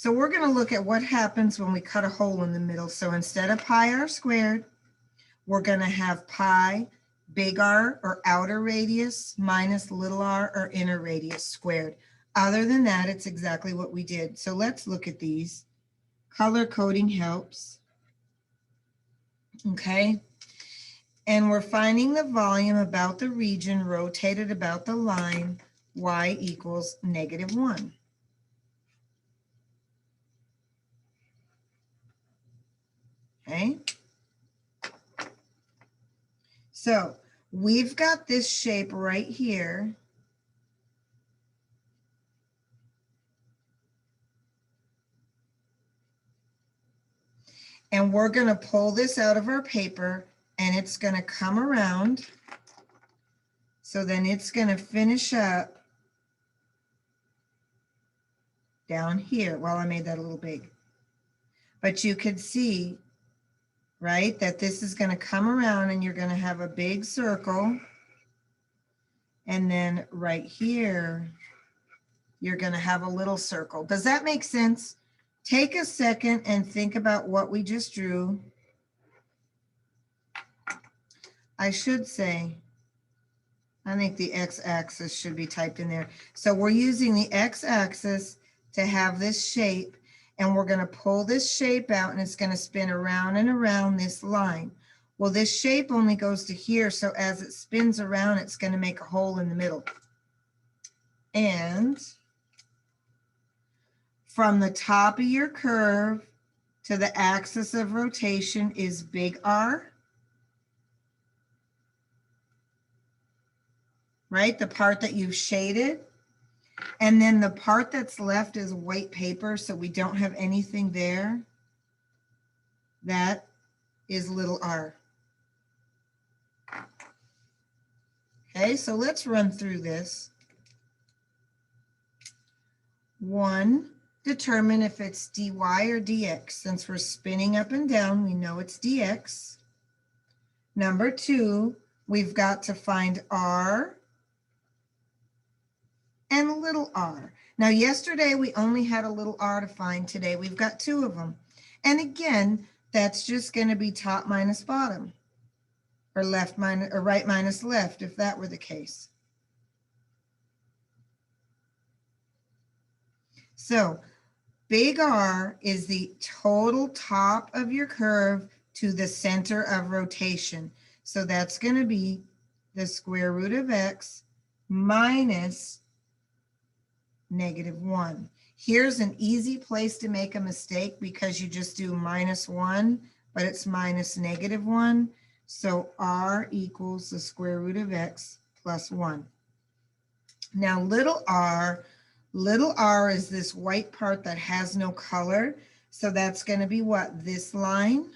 So we're going to look at what happens when we cut a hole in the middle. So instead of pi r squared, we're going to have pi big R or outer radius minus little r or inner radius squared. Other than that, it's exactly what we did. So let's look at these. Color coding helps. Okay. And we're finding the volume about the region rotated about the line y equals -1. Okay. So we've got this shape right here. And we're going to pull this out of our paper and it's going to come around. So then it's going to finish up down here. Well, I made that a little big. But you could see, right, that this is going to come around and you're going to have a big circle. And then right here, you're going to have a little circle. Does that make sense? Take a second and think about what we just drew. I should say, I think the x-axis should be typed in there. So we're using the x-axis to have this shape, and we're going to pull this shape out and it's going to spin around and around this line. Well, this shape only goes to here, so as it spins around, it's going to make a hole in the middle. And from the top of your curve to the axis of rotation is big R, right? The part that you've shaded. And then the part that's left is white paper, so we don't have anything there. That is little r. Okay, so let's run through this. 1, determine if it's dy or dx. Since we're spinning up and down, we know it's dx. Number 2, we've got to find r and little r. Now, yesterday we only had a little r to find. Today we've got 2 of them. And again, that's just going to be top minus bottom, or left minus, or right minus left, if that were the case. So big R is the total top of your curve to the center of rotation. So that's going to be the square root of x minus -1. Here's an easy place to make a mistake because you just do -1, but it's minus -1. So r equals the square root of x plus 1. Now little r is this white part that has no color. So that's going to be what? This line,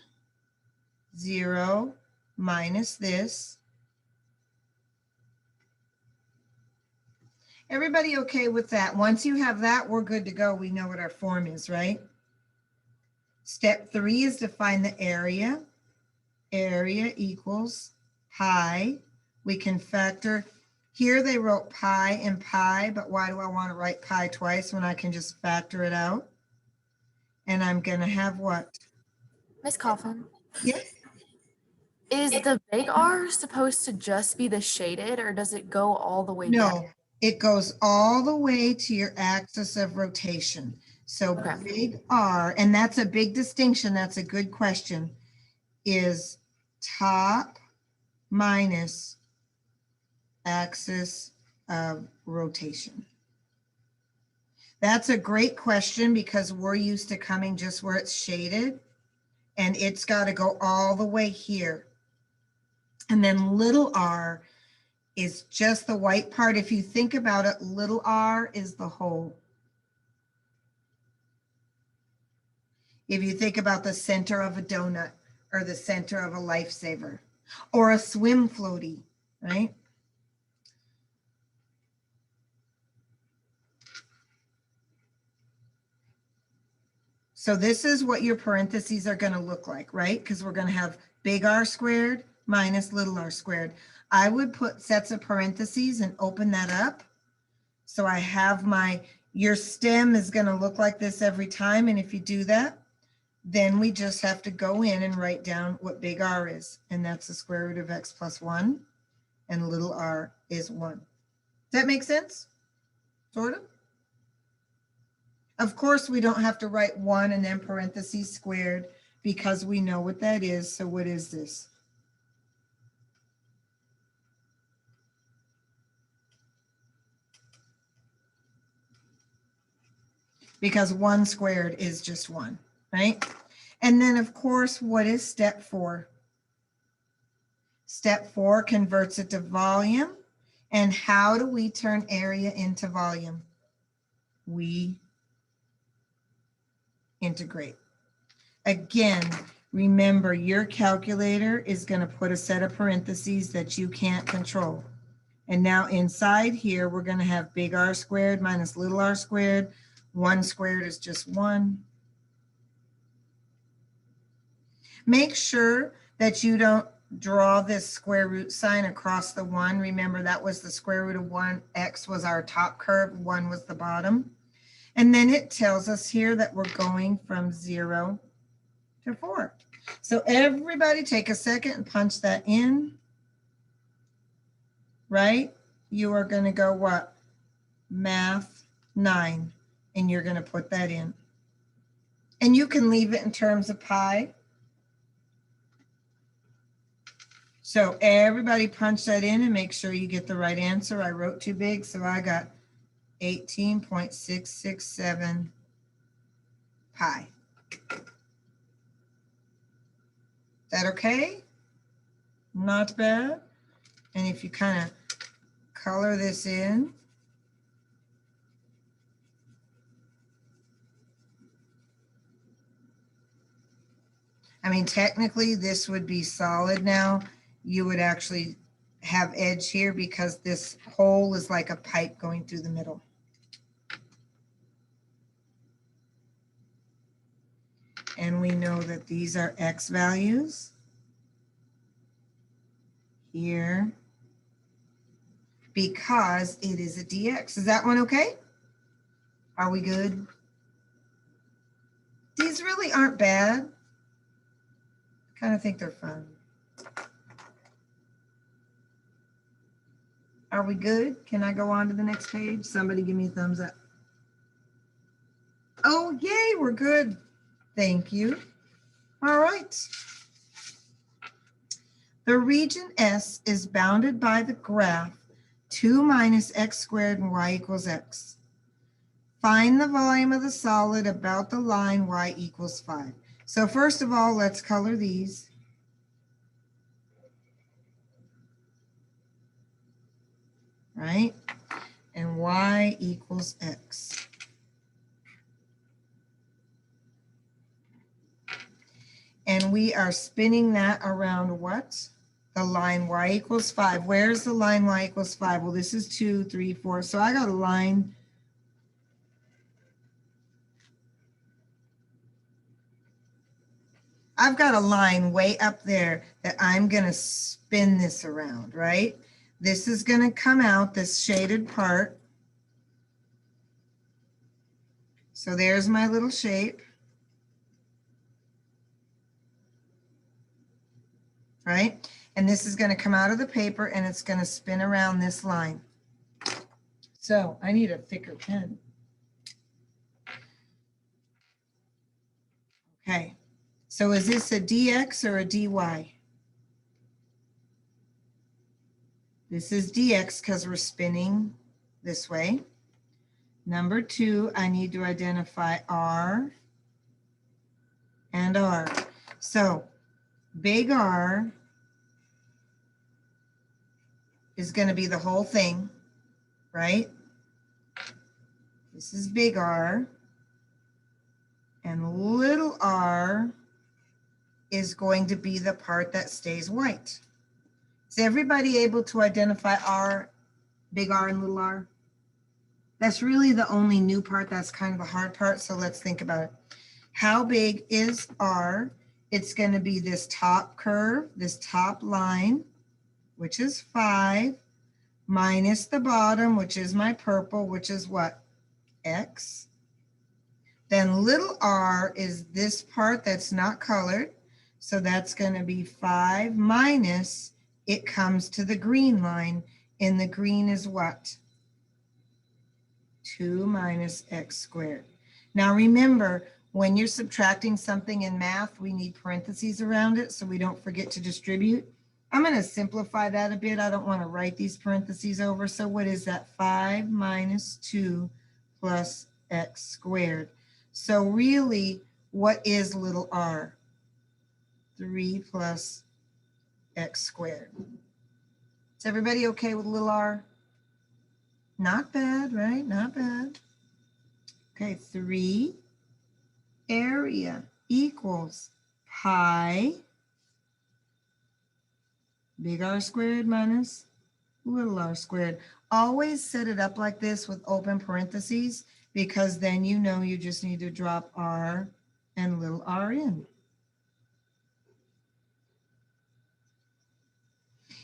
0 minus this. Everybody okay with that? Once you have that, we're good to go. We know what our form is, right? Step 3 is to find the area. Area equals pi. We can factor. Here they wrote pi and pi, but why do I want to write pi twice when I can just factor it out? And I'm going to have what? Miss Coughlin? Yes. Is the big R supposed to just be the shaded, or does it go all the way No, down? it goes all the way to your axis of rotation. So Okay. big R, and that's a big distinction. That's a good question, is top minus axis of rotation. That's a great question because we're used to coming just where it's shaded, and it's got to go all the way here. And then little r is just the white part. If you think about it, little r is the hole. If you think about the center of a donut or the center of a lifesaver or a swim floaty, right? So this is what your parentheses are going to look like, right? Because we're going to have big R squared minus little r squared. I would put sets of parentheses and open that up. So I have my, Your stem is going to look like this every time. And if you do that, then we just have to go in and write down what big R is. And that's the square root of x plus 1. And little r is 1. Does that make sense? Sort of? Of course, we don't have to write 1 and then parentheses squared because we know what that is. So what is this? Because 1 squared is just 1, right? And then, of course, what is step 4? Step 4 converts it to volume. And how do we turn area into volume? We integrate. Again, remember your calculator is going to put a set of parentheses that you can't control. And now inside here, we're going to have big R squared minus little r squared. 1 squared is just 1. Make sure that you don't draw this square root sign across the 1. Remember, that was the square root of 1. X was our top curve. 1 was the bottom. And then it tells us here that we're going from 0 to 4. So everybody take a second and punch that in. Right? You are going to go what? Math 9. And you're going to put that in. And you can leave it in terms of pi. So everybody punch that in and make sure you get the right answer. I wrote too big, so I got 18.667 pi. Is that okay? Not bad. And if you kind of color this in, I mean, technically this would be solid now. You would actually have edge here because this hole is like a pipe going through the middle. And we know that these are x values here because it is a dx. Is that one okay? Are we good? These really aren't bad. I kind of think they're fun. Are we good? Can I go on to the next page? Somebody give me a thumbs up. Oh, yay, we're good. Thank you. All right. The region S is bounded by the graph 2 minus x squared and y equals x. Find the volume of the solid about the line y equals 5. So first of all, let's color these. Right? And y equals x. And we are spinning that around what? The line y equals 5. Where's the line y equals 5? Well, this is 2, 3, 4. So I got a line. I've got a line way up there that I'm going to spin this around, right? This is going to come out, this shaded part. So there's my little shape. Right? And this is going to come out of the paper and it's going to spin around this line. So I need a thicker pen. Okay. So is this a dx or a dy? This is dx because we're spinning this way. Number 2, I need to identify r and r. So big R is going to be the whole thing, right? This is big R. And little r is going to be the part that stays white. Is everybody able to identify R, big R and little r? That's really the only new part. That's kind of the hard part. So let's think about it. How big is R? It's going to be this top curve, this top line, which is 5, minus the bottom, which is my purple, which is what? x. Then little r is this part that's not colored. So that's going to be 5 minus, it comes to the green line. And the green is what? 2 minus x squared. Now remember, when you're subtracting something in math, we need parentheses around it so we don't forget to distribute. I'm going to simplify that a bit. I don't want to write these parentheses over. So what is that? 5 minus 2 plus x squared. So really, what is little r? 3 plus x squared. Is everybody okay with little r? Not bad, right? Not bad. Okay, 3 area equals pi big R squared minus little r squared. Always set it up like this with open parentheses because then you know you just need to drop r and little r in.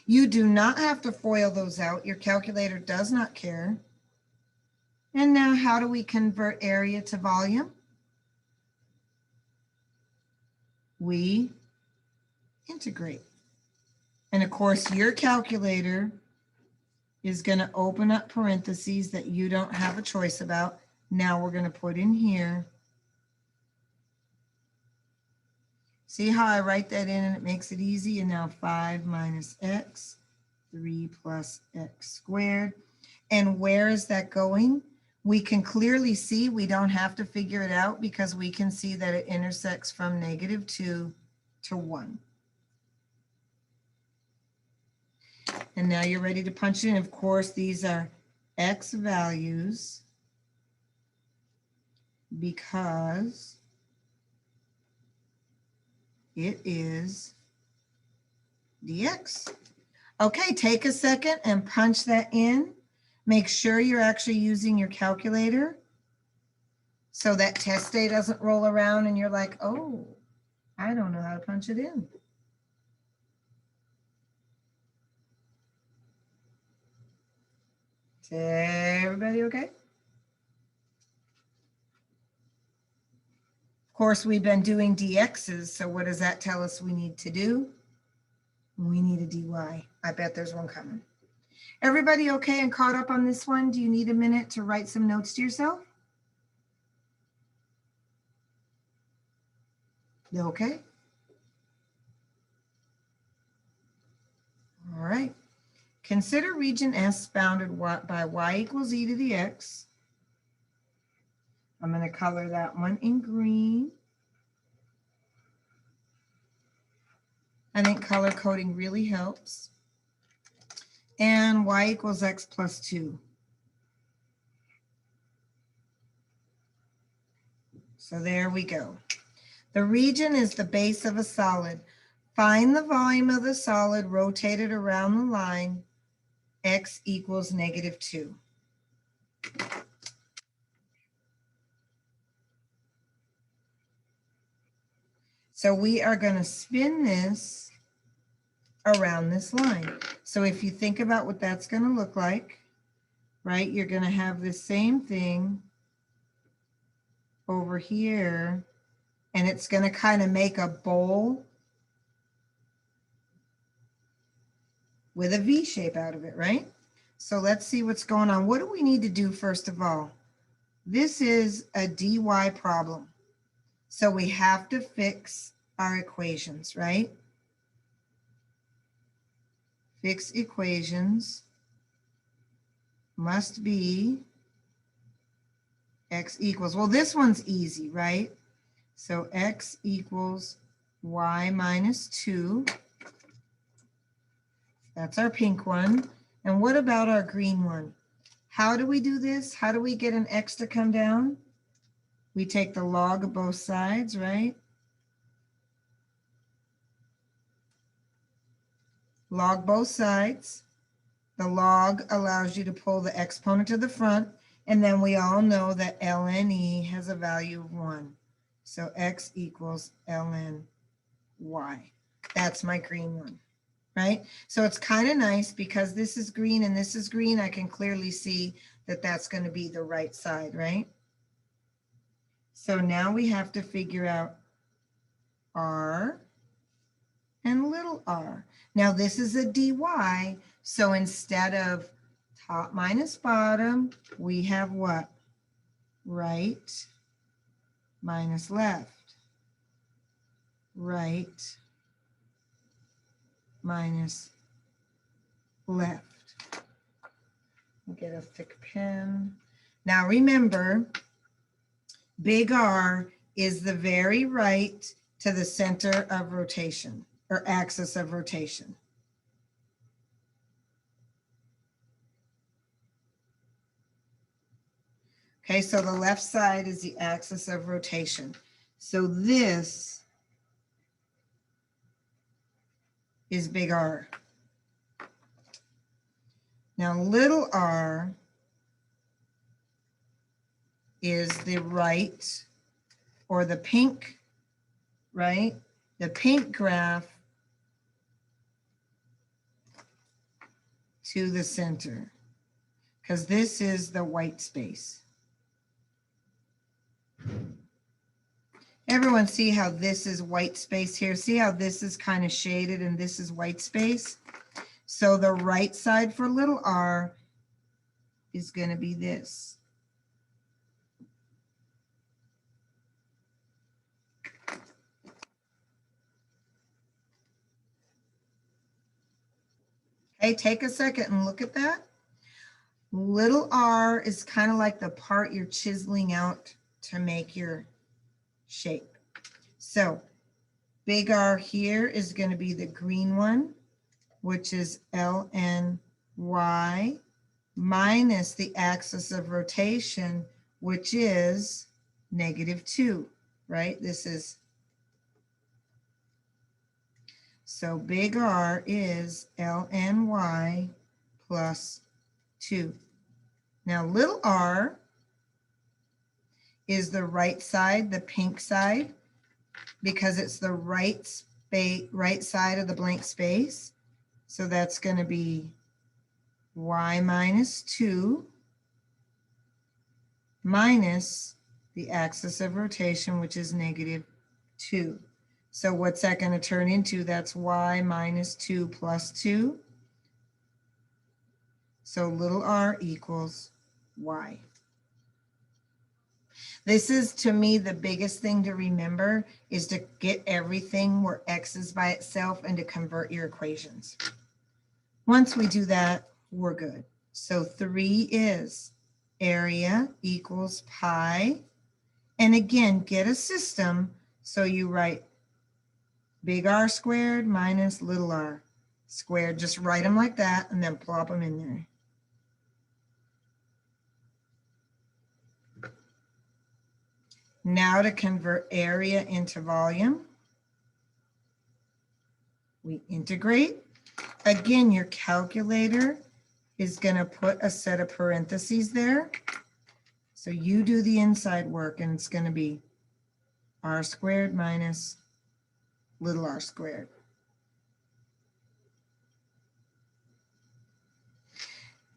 You do not have to FOIL those out. Your calculator does not care. And now how do we convert area to volume? We integrate. And of course, your calculator is going to open up parentheses that you don't have a choice about. Now we're going to put in here. See how I write that in and it makes it easy? And now 5 minus x, 3 plus x squared. And where is that going? We can clearly see we don't have to figure it out because we can see that it intersects from -2 to 1. And now you're ready to punch it in. Of course, these are x values because it is dx. Okay, take a second and punch that in. Make sure you're actually using your calculator so that test day doesn't roll around and you're like, oh, I don't know how to punch it in. Is everybody okay? Of course, we've been doing dx's, so what does that tell us we need to do? We need a dy. I bet there's one coming. Everybody okay and caught up on this one? Do you need a minute to write some notes to yourself? You okay? All right. Consider region S bounded by y equals e to the x. I'm going to color that one in green. I think color coding really helps. And y equals x plus 2. So there we go. The region is the base of a solid. Find the volume of the solid rotated around the line x equals -2. So we are going to spin this around this line. So if you think about what that's going to look like, right, you're going to have the same thing over here, and it's going to kind of make a bowl with a V shape out of it, right? So let's see what's going on. What do we need to do first of all? This is a dy problem. So we have to fix our equations, right? Fix equations must be x equals, well, this one's easy, right? So x equals y minus 2. That's our pink one. And what about our green one? How do we do this? How do we get an x to come down? We take the log of both sides, right? Log both sides. The log allows you to pull the exponent to the front. And then we all know that ln e has a value of 1. So x equals ln y. That's my green one, right? So it's kind of nice because this is green and this is green. I can clearly see that that's going to be the right side, right? So now we have to figure out r and little r. Now this is a dy, so instead of top minus bottom, we have what? Right minus left. Right minus left. Get a thick pen. Now remember, big R is the very right to the center of rotation or axis of rotation. Okay, so the left side is the axis of rotation. So this is big R. Now little r is the right, or the pink, right? The pink graph to the center, because this is the white space. Everyone see how this is white space here? See how this is kind of shaded and this is white space? So the right side for little r is going to be this. Okay, take a second and look at that. Little r is kind of like the part you're chiseling out to make your shape. So big R here is going to be the green one, which is lny minus the axis of rotation, which is -2, right? This is, so big R is lny plus 2. Now little r is the right side, the pink side, because it's the right side of the blank space. So that's going to be y minus 2 minus the axis of rotation, which is -2. So what's that going to turn into? That's y minus 2 plus 2. So little r equals y. This is, to me, the biggest thing to remember, is to get everything where x is by itself and to convert your equations. Once we do that, we're good. So 3 is area equals pi. And again, get a system. So you write big R squared minus little r squared. Just write them like that and then plop them in there. Now to convert area into volume, we integrate. Again, your calculator is going to put a set of parentheses there. So you do the inside work, and it's going to be r squared minus little r squared.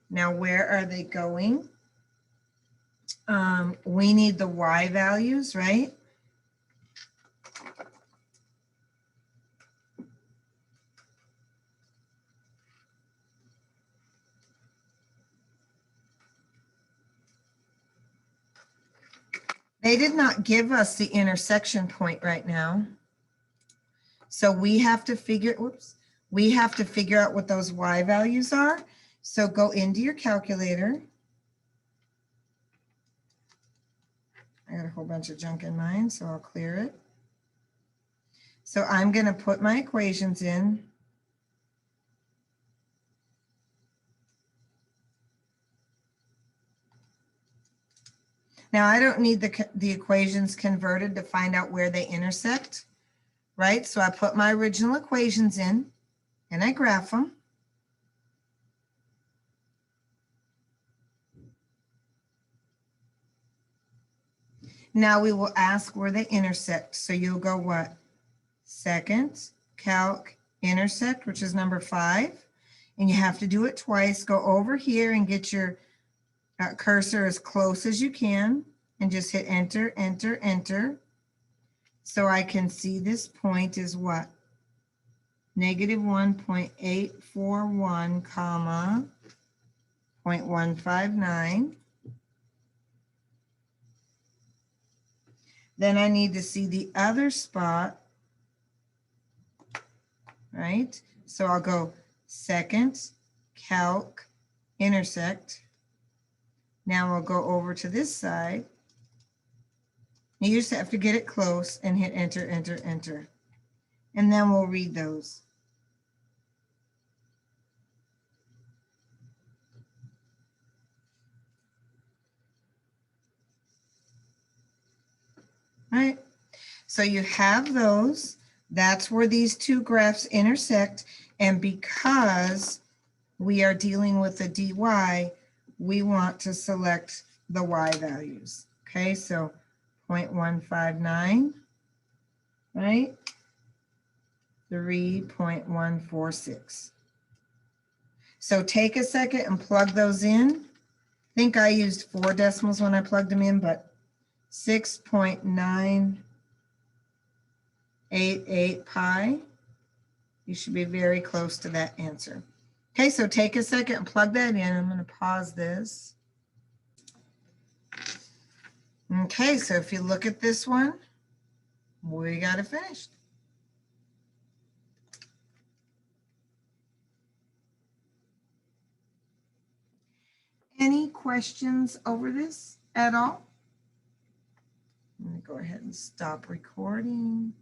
Now, where are they going? We need the y values, right? They did not give us the intersection point right now. So we have to figure, we have to figure out what those y values are. So go into your calculator. I got a whole bunch of junk in mine, so I'll clear it. So I'm going to put my equations in. Now I don't need the equations converted to find out where they intersect, right? So I put my original equations in and I graph them. Now we will ask where they intersect. So you'll go what? Second, calc, intersect, which is number 5. And you have to do it twice. Go over here and get your cursor as close as you can and just hit enter, enter, enter. So I can see this point is what? Negative 1.841, comma, 0.159. Then I need to see the other spot, right? So I'll go second, calc, intersect. Now we'll go over to this side. You just have to get it close and hit enter, enter, enter. And then we'll read those. All right, so you have those. That's where these two graphs intersect. And because we are dealing with the dy, we want to select the y values. Okay, so 0.159, right? 3.146. So take a second and plug those in. I think I used 4 decimals when I plugged them in, but 6.988 pi. You should be very close to that answer. Okay, so take a second and plug that in. I'm going to pause this. Okay, so if you look at this one, we got it finished. Any questions over this at all? I'm going to go ahead and stop recording.